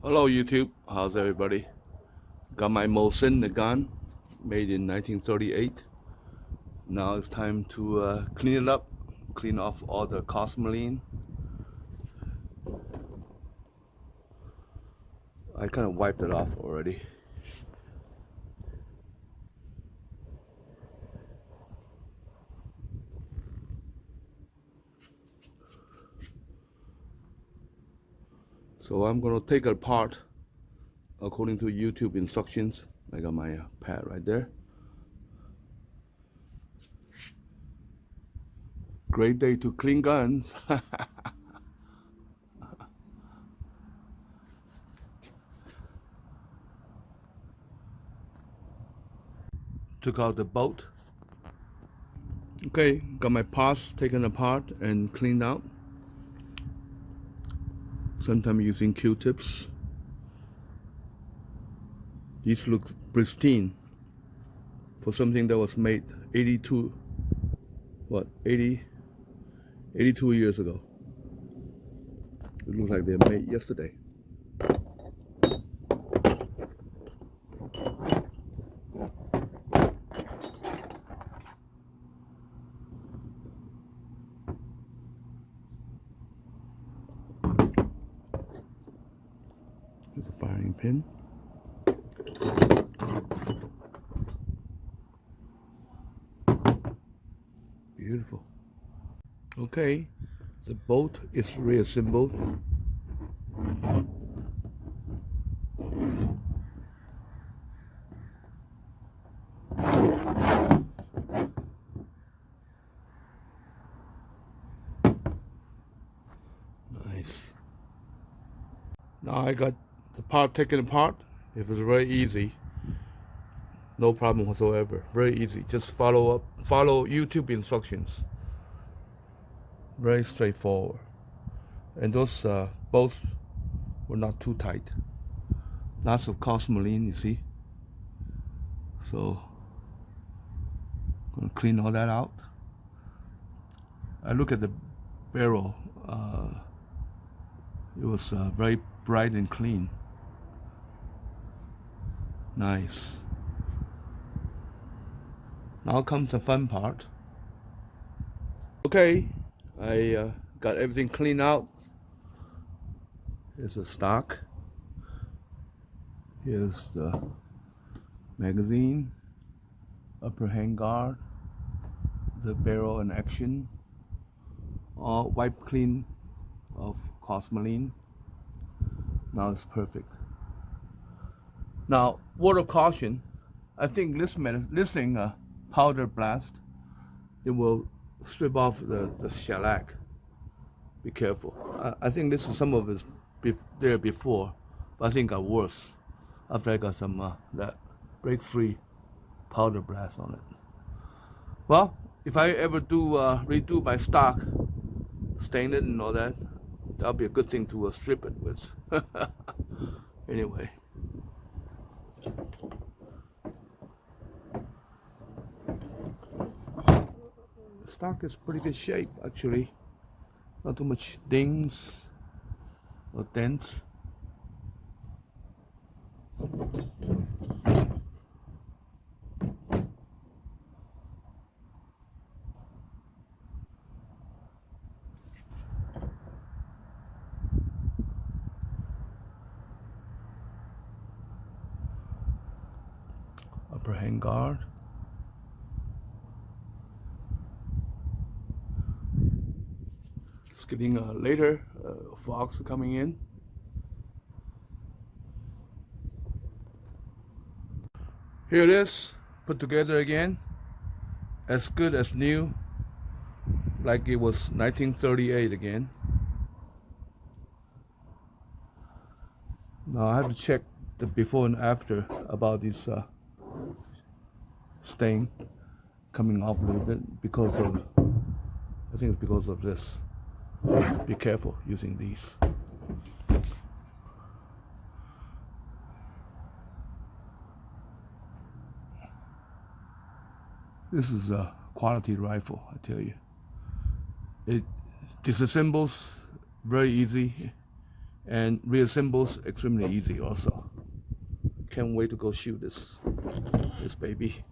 Hello YouTube, how's everybody? Got my Mosin Nagant, made in 1938. Now it's time to clean it up, clean off all the cosmoline. I kind of wiped it off already. So I'm gonna take it apart according to YouTube instructions. I got my pad right there. Great day to clean guns. Took out the bolt. Okay, got my parts taken apart and cleaned out. Sometimes using Q-tips. These look pristine for something that was made 82 years ago. It looks like they were made yesterday. Here's a firing pin. Beautiful. Okay, the bolt is reassembled. Nice. Now I got the part taken apart. It was very easy. No problem whatsoever. Very easy. Just follow YouTube instructions. Very straightforward. And those bolts were not too tight. Lots of cosmoline, you see. So I'm gonna clean all that out. I look at the barrel. It was very bright and clean. Nice. Now comes the fun part. Okay, I got everything cleaned out. Here's the stock. Here's the magazine, upper handguard, the barrel in action, all wiped clean of cosmoline. Now it's perfect. Now, word of caution, I think this thing powder blast, it will strip off the shellac. Be careful. I think this is some of it there before, but I think got worse after I got some that break-free powder blast on it. Well, if I ever do redo my stock, stain it and all that, that'll be a good thing to strip it with. Anyway. Stock is pretty good shape actually. Not too much dings or dents. Upper handguard. It's getting later, fogs are coming in. Here it is, put together again, as good as new, like it was 1938 again. Now I have to check the before and after about this stain coming off a little bit because of, I think it's because of this. Be careful using these. This is a quality rifle, I tell you. It disassembles very easy. And reassembles extremely easy also. Can't wait to go shoot this baby.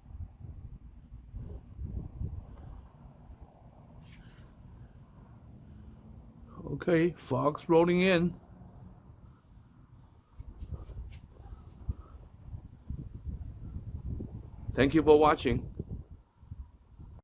Okay, fog's rolling in. Thank you for watching.